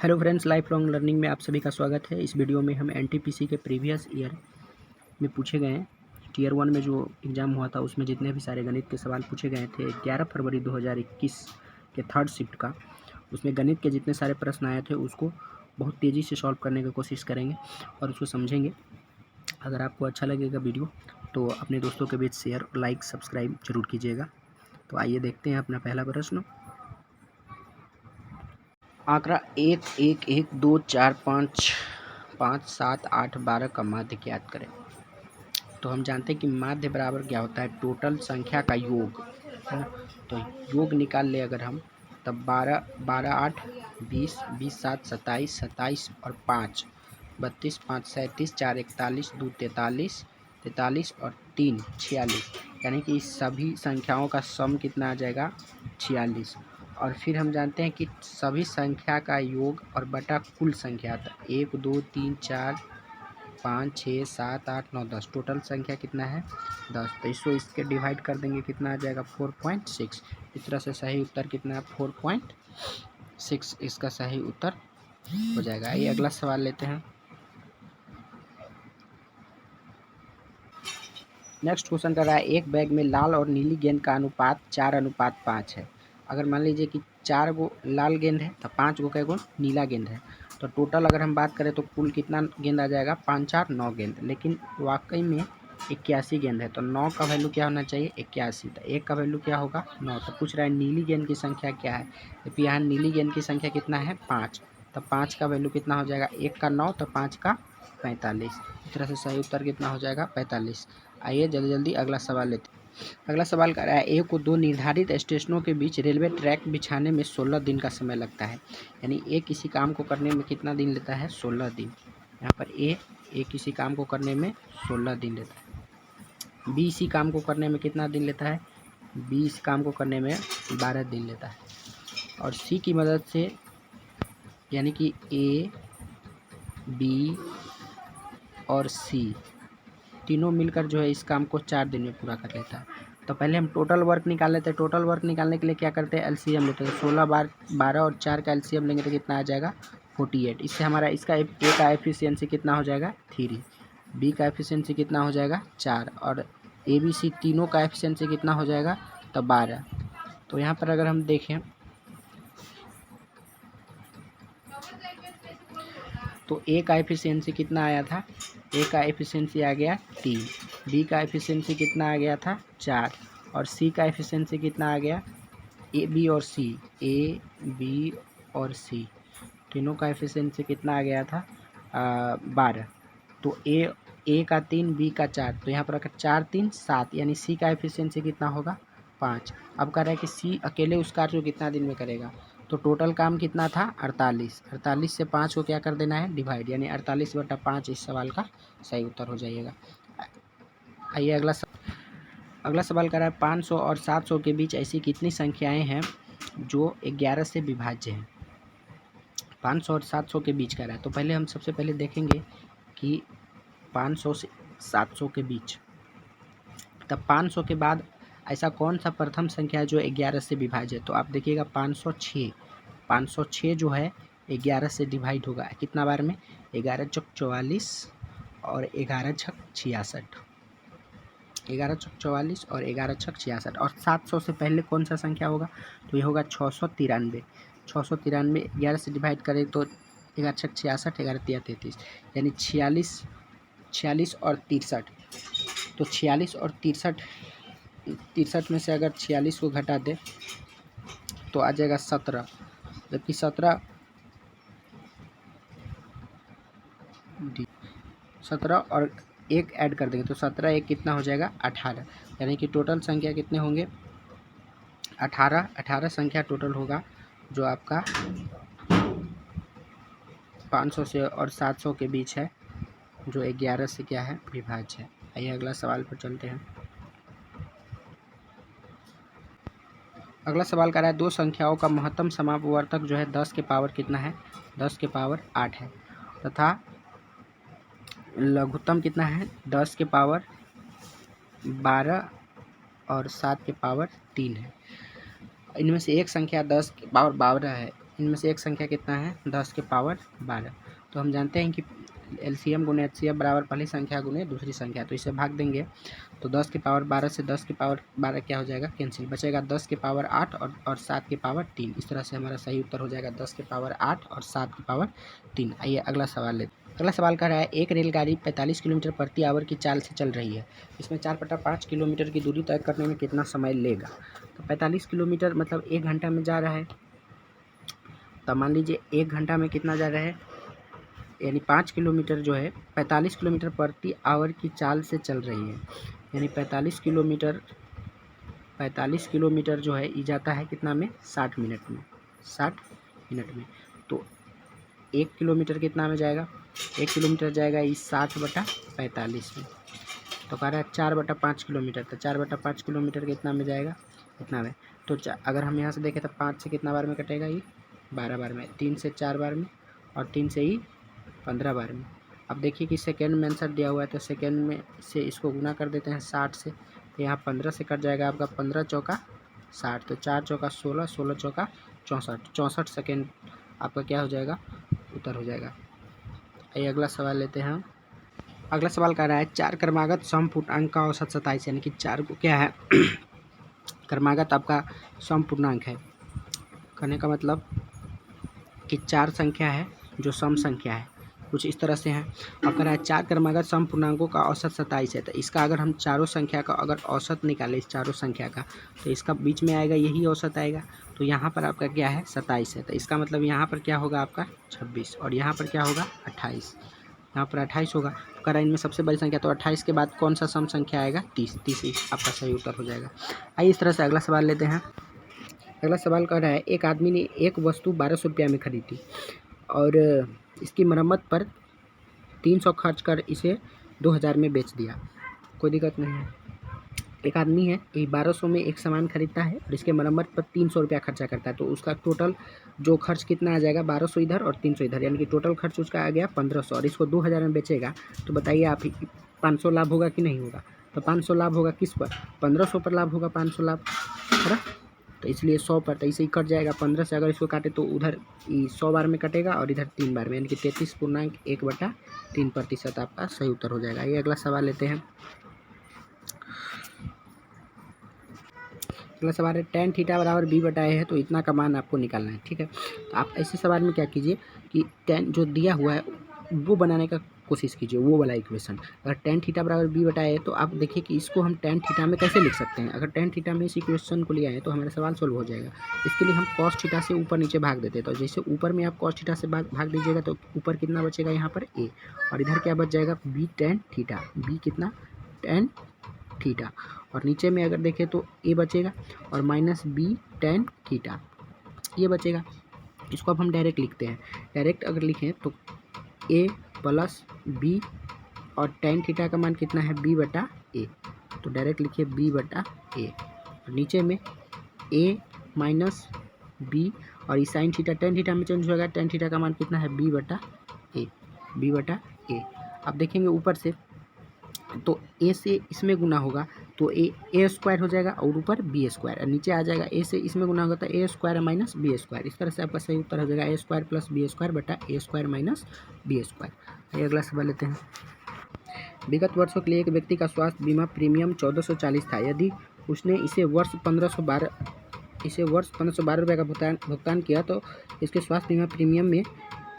Hello friends, life long learning में आप सभी का स्वागत है। इस वीडियो में हम एनटीपीसी के प्रीवियस ईयर में पूछे गए टीयर 1 में जो एग्ज़ाम हुआ था उसमें जितने भी सारे गणित के सवाल पूछे गए थे 11 फरवरी 2021 के थर्ड शिफ्ट का, उसमें गणित के जितने सारे प्रश्न आए थे उसको बहुत तेज़ी से सॉल्व करने की कोशिश करेंगे और उसको समझेंगे। अगर आपको अच्छा लगेगा वीडियो तो अपने दोस्तों के बीच शेयर, लाइक, सब्सक्राइब जरूर कीजिएगा। तो आइए देखते हैं अपना पहला प्रश्न। आंकड़ा 1, 1, 1, 2, 4, 5, 5, 7, 8, 12 का माध्य ज्ञात करें। तो हम जानते हैं कि माध्य बराबर क्या होता है, टोटल संख्या का योग, है ना। तो योग निकाल ले अगर हम, तब 12, 12, 8, 20, 20, 7, 27, 27 और 5, 32, 5, 37, 4, 41, 2, 43, 43 और 3, 46, यानी कि इस सभी संख्याओं का सम कितना आ जाएगा, 46। और फिर हम जानते हैं कि सभी संख्या का योग और बटा कुल संख्या, तो 1, 2, 3, 4, 5, 6, 7, 8, 9, 10, टोटल संख्या कितना है, 10। तो इसको इसके डिवाइड कर देंगे, कितना आ जाएगा, 4.6। इस तरह से सही उत्तर कितना है, 4.6 इसका सही उत्तर हो जाएगा। आइए अगला सवाल लेते हैं। नेक्स्ट क्वेश्चन कर रहा है, एक बैग में लाल और नीली गेंद का अनुपात 4:5 है। अगर मान लीजिए कि 4 गो लाल गेंद है तो 5 गो क्या गो नीला गेंद है, तो टोटल अगर हम बात करें तो कुल कितना गेंद आ जाएगा, 5, 4, 9 गेंद। लेकिन वाकई में 81 गेंद है, तो 9 का वैल्यू क्या होना चाहिए, 81। तो 1 का वैल्यू क्या होगा, 9। तो पूछ रहा है नीली गेंद की संख्या क्या है, तो यहाँ नीली गेंद की संख्या कितना है, 5। तो 5 का वैल्यू कितना हो जाएगा, 1 का 9 तो 5 का 45। इस तरह से सही उत्तर कितना हो जाएगा, 45। आइए जल्दी जल्दी अगला सवाल लेते हैं। अगला सवाल कर रहा है, ए को 2 निर्धारित स्टेशनों के बीच रेलवे ट्रैक बिछाने में 16 दिन का समय लगता है। यानी ए किसी काम को करने में कितना दिन लेता है, 16 दिन। यहाँ पर ए किसी काम को करने में 16 दिन लेता है। बी इसी काम को करने में कितना दिन लेता है, बी इस काम को करने में 12 दिन लेता है। और सी की मदद से, यानी कि ए, बी और सी तीनों मिलकर जो है इस काम को 4 दिन में पूरा कर लेता है। तो पहले हम टोटल वर्क निकाल लेते हैं। टोटल वर्क निकालने के लिए क्या करते हैं, एलसीएम लेते हैं। 16 बार 12 और 4 का एलसीएम लेंगे तो कितना आ जाएगा, 48। इससे हमारा इसका ए का एफिशिएंसी कितना हो जाएगा, 3। बी का एफिशिएंसी कितना हो जाएगा, 4। और ए बी सी तीनों का एफिशिएंसी कितना हो जाएगा, तो 12। तो यहाँ पर अगर हम देखें तो ए का एफिशिएंसी कितना आया था, ए का एफिशिएंसी आ गया 3। बी का एफिशिएंसी कितना आ गया था, 4। और सी का एफिशिएंसी कितना आ गया, ए बी और सी, ए बी और सी तीनों का एफिशिएंसी कितना आ गया था, 12। तो ए का 3, बी का 4, तो यहाँ पर अगर 4, 3, 7, यानी सी का एफिशिएंसी कितना होगा, 5। अब कह रहा है कि सी अकेले उस कार्य को कितना दिन में करेगा, तो टोटल काम कितना था, 48। 48 से 5 को क्या कर देना है, डिवाइड, यानी 48/5 इस सवाल का सही उत्तर हो जाएगा। आइए अगला सवाल कर रहा है, 500 और 700 के बीच ऐसी कितनी संख्याएं हैं जो 11 से विभाज्य हैं। 500 और 700 के बीच कह रहा है, तो पहले हम सबसे पहले देखेंगे कि 500 से 700 के बीच, तब 500 के बाद ऐसा कौन सा प्रथम संख्या है जो 11 से विभाज्य है। तो आप देखिएगा 506 जो है 11 से डिवाइड होगा कितना बार में, 11 चौक 44 और 11 छक 66, 11 छक 44 और 11 छक 66। और 700 से पहले कौन सा संख्या होगा, तो ये होगा 693। 693 11 से डिवाइड करें तो 11 छक 66, 11 तिया 33, यानी 46 और 63। तो 46 और 63 में से अगर 46 को घटा दे तो आ जाएगा 17, जबकि 17 और 1 ऐड कर देंगे तो 17 1 कितना हो जाएगा, 18। यानी कि टोटल संख्या कितने होंगे, 18 संख्या टोटल होगा जो आपका 500 से और 700 के बीच है, जो 11 से क्या है, विभाज्य है। आइए अगला सवाल पर चलते हैं। अगला सवाल कर रहा है, दो संख्याओं का महत्तम समापवर्तक जो है 10 के पावर कितना है, 10 के पावर 8 है, तथा लघुत्तम कितना है, 10 के पावर 12 और 7 के पावर 3 है। इनमें से एक संख्या 10 के पावर 12 है, इनमें से एक संख्या कितना है 10 के पावर 12। तो हम जानते हैं कि एलसीएम गुणे एचसीएफ बराबर पहली संख्या गुणे दूसरी संख्या, तो इसे भाग देंगे तो 10 के पावर 12 से 10 के पावर 12 क्या हो जाएगा कैंसिल, बचेगा 10 के पावर 8 और 7 के पावर 3। इस तरह से हमारा सही उत्तर हो जाएगा 10 के पावर 8 और 7 के पावर 3। आइए अगला सवाल लेते हैं। अगला सवाल कह रहा है एक रेलगाड़ी 45 किलोमीटर प्रति आवर की चाल से चल रही है, इसमें 4/5 किलोमीटर की दूरी तय करने में कितना समय लेगा। तो 45 किलोमीटर मतलब 1 घंटा में जा रहा है, तो मान लीजिए 1 घंटा में कितना जा रहा है, यानी 5 किलोमीटर जो है 45 किलोमीटर प्रति आवर की चाल से चल रही है, यानी 45 किलोमीटर जो है ये जाता है कितना में 60 मिनट में, 60 मिनट में। तो 1 किलोमीटर कितना में जाएगा, 1 किलोमीटर जाएगा इस 60/45 में। तो कह रहा है 4/5 किलोमीटर, तो 4/5 किलोमीटर कितना में जाएगा इतना में। तो अगर हम यहाँ से देखें तो 5 से कितना बार में कटेगा ये 12 बार में, 3 से 4 बार में और 3 से ही 15 बार में। अब देखिए कि सेकेंड में आंसर दिया हुआ है, तो सेकेंड में से इसको गुना कर देते हैं 60 से, यहाँ 15 से कट जाएगा आपका 15 चौका 60, तो 4 चौका 16, 16 चौका 64, 64 सेकेंड आपका क्या हो जाएगा उत्तर हो जाएगा। आइए अगला सवाल लेते हैं। अगला सवाल कह रहा है 4 क्रमागत समपूर्णांक का औसत 27, यानी कि 4 को क्या है क्रमागत आपका समपूर्णांक है। कहने का मतलब कि 4 संख्या है जो सम संख्या है, कुछ इस तरह से है। अब कह रहा है 4 क्रमागत समपूर्णांकों का औसत 27 है, तो इसका अगर हम चारों संख्या का अगर औसत निकालें इस चारों संख्या का, तो इसका बीच में आएगा यही औसत आएगा। तो यहाँ पर आपका क्या है 27 है, तो इसका मतलब यहाँ पर क्या होगा आपका 26 और यहाँ पर क्या होगा 28, यहाँ पर 28 होगा। कह रहा है इनमें सबसे बड़ी संख्या, तो 28 के बाद कौन सा सम संख्या आएगा 30, 30 आपका सही उत्तर हो जाएगा। आइए इस तरह से अगला सवाल लेते हैं। अगला सवाल कह रहा है एक आदमी ने एक वस्तु 1200 रुपया में खरीदी और इसकी मरम्मत पर 300 खर्च कर इसे 2000 में बेच दिया। कोई दिक्कत नहीं है। एक आदमी है ये 1200 में एक सामान खरीदता है और इसके मरम्मत पर 300 रुपया खर्चा करता है, तो उसका टोटल जो खर्च कितना आ जाएगा 1200 इधर और 300 इधर, यानी कि टोटल खर्च उसका आ गया 1500 और इसको 2000 में बेचेगा। तो बताइए आप 500 लाभ होगा कि नहीं होगा। तो 500 लाभ होगा किस पर, 1500 पर लाभ होगा 500 लाभ, है ना। तो इसलिए 100 पर, तो इसे ही कट जाएगा 15 से। अगर इसको काटे तो उधर 100 बार में कटेगा और इधर 3 बार में, यानी कि 33.1/3% आपका सही उत्तर हो जाएगा। ये अगला सवाल लेते हैं। अगला सवाल है tan थीटा बराबर b/a है, तो इतना का मान आपको निकालना है, ठीक है। तो आप ऐसे सवाल में क्या कीजिए कि tan जो दिया हुआ है वो बनाने का कोशिश कीजिए, वो वाला इक्वेशन। अगर tan थीटा बराबर b/a है तो आप देखिए कि इसको हम tan थीटा में कैसे लिख सकते हैं। अगर tan थीटा में इस इक्वेशन को लिया है तो हमारा सवाल सोल्व हो जाएगा। इसके लिए हम cos थीटा से ऊपर नीचे भाग देते हैं, तो जैसे ऊपर में आप cos थीटा से भाग दीजिएगा तो ऊपर कितना बचेगा यहाँ पर a, और इधर क्या बच जाएगा b tan थीटा, b कितना tan थीटा, और नीचे में अगर देखें तो a बचेगा और माइनस b tan थीटा ये बचेगा। इसको अब हम डायरेक्ट लिखते हैं। डायरेक्ट अगर लिखें तो a प्लस b और tan थीटा का मान कितना है b/a, तो डायरेक्ट लिखिए b/a और नीचे में a माइनस b और ये साइन थीटा tan थीटा में चेंज होगा, tan थीटा का मान कितना है b/a, b/a। अब देखेंगे ऊपर से तो a से इसमें गुना होगा तो a स्क्वायर हो जाएगा और ऊपर b स्क्वायर, और नीचे आ जाएगा a से इसमें गुना होगा तो a square minus b square. इस तरह से आपका सही उत्तर हो जाएगा a square plus b square बटा a square minus b square. ये अगला सवाल लेते हैं। विगत वर्षों के लिए एक व्यक्ति का स्वास्थ्य बीमा प्रीमियम 1440 था। यदि उसने इसे वर्ष 1512 रुपये का भुगतान किया तो इसके स्वास्थ्य बीमा प्रीमियम में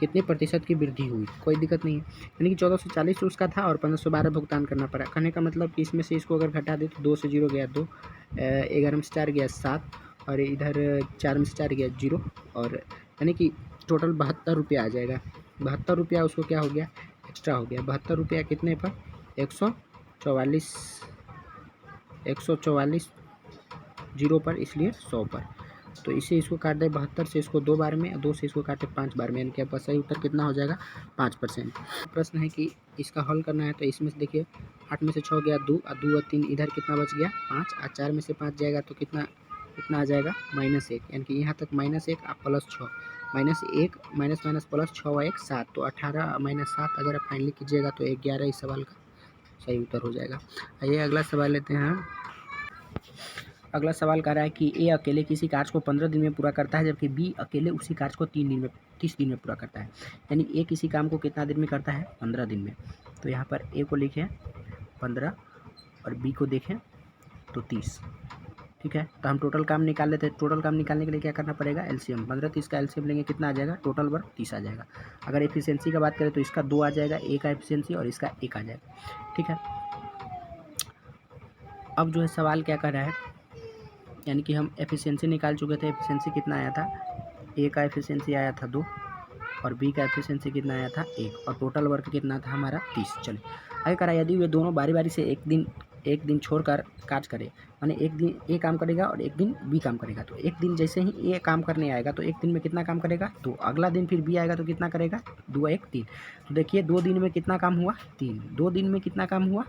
कितने प्रतिशत की वृद्धि हुई। कोई दिक्कत नहीं है, यानी कि 1440 उसका था और 1512 भुगतान करना पड़ा। कहने का मतलब कि इसमें से इसको अगर घटा दे तो 2 से 0 गया 2, 11 में से 4 गया 7 और इधर 4 में से 4 गया 0, और यानी कि टोटल 72 रुपया आ जाएगा। 72 रुपया उसको क्या हो गया एक्स्ट्रा हो गया। 72 रुपया कितने पर 144 0 पर, इसलिए 100 पर। तो इसे इसको काट दे 72 से इसको 2 बार में, 2 से इसको काटे 5 बार में, यानी कि आपका सही उत्तर कितना हो जाएगा 5%। प्रश्न है कि इसका हल करना है, तो इसमें से देखिए 8 में से 6 गया 2 और 2 और 3 इधर कितना बच गया 5 और 4 में से 5 जाएगा तो कितना आ जाएगा -1, यानी कि यहाँ तक -1 और प्लस 6, -1 माइनस माइनस प्लस 6 और 1 7, तो 18 माइनस 7 अगर आप फाइनली कीजिएगा तो 11 इस सवाल का सही उत्तर हो जाएगा। आइए अगला सवाल लेते हैं। अगला सवाल कह रहा है कि ए अकेले किसी कार्य को 15 दिन में पूरा करता है, जबकि बी अकेले उसी कार्य को 30 दिन में पूरा करता है। यानी ए किसी काम को कितना दिन में करता है? 15 दिन में। तो यहाँ पर ए को लिखें 15 और बी को देखें तो 30। ठीक है, तो हम टोटल काम निकाल लेते हैं। टोटल काम निकालने के लिए क्या करना पड़ेगा? एलसीएम 15 30 का एलसीएम लेंगे, कितना आ जाएगा? टोटल वर्क 30 आ जाएगा। अगर एफिशिएंसी का बात करें तो इसका 2 आ जाएगा, ए का एफिशिएंसी, और इसका 1 आ जाएगा। ठीक है, अब जो है सवाल क्या कर रहा है, यानी कि हम एफिशिएंसी निकाल चुके थे। एफिशिएंसी कितना आया था? ए का एफिशिएंसी आया था 2 और बी का एफिशिएंसी कितना आया था? 1, और टोटल वर्क कितना था हमारा? 30। चलिए आगे करा, यदि वे दोनों बारी बारी से एक दिन छोड़कर कार्य करें, माने एक दिन ए काम करेगा और एक दिन बी काम करेगा, तो एक दिन जैसे ही ए काम करने आएगा तो एक दिन में कितना काम करेगा? तो अगला दिन फिर बी आएगा तो कितना करेगा? 2 1 3। तो देखिए 2 दिन में कितना काम हुआ? 3। 2 दिन में कितना काम हुआ?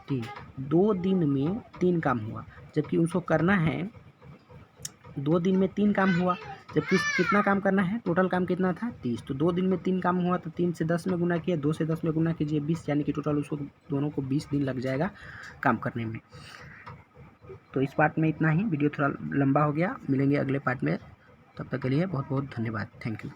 3। 2 दिन में 3 काम हुआ, जबकि उसको करना है 2 दिन में 3 काम हुआ, जबकि कितना काम करना है? टोटल काम कितना था? 30। तो 2 दिन में 3 काम हुआ, तो 3 से 10 में गुना किया, 2 से 10 में गुना कीजिए 20, यानी कि टोटल उसको दोनों को 20 दिन लग जाएगा काम करने में। तो इस पार्ट में इतना ही। वीडियो थोड़ा लंबा हो गया, मिलेंगे अगले पार्ट में। तब तक के लिए बहुत बहुत धन्यवाद। Thank you.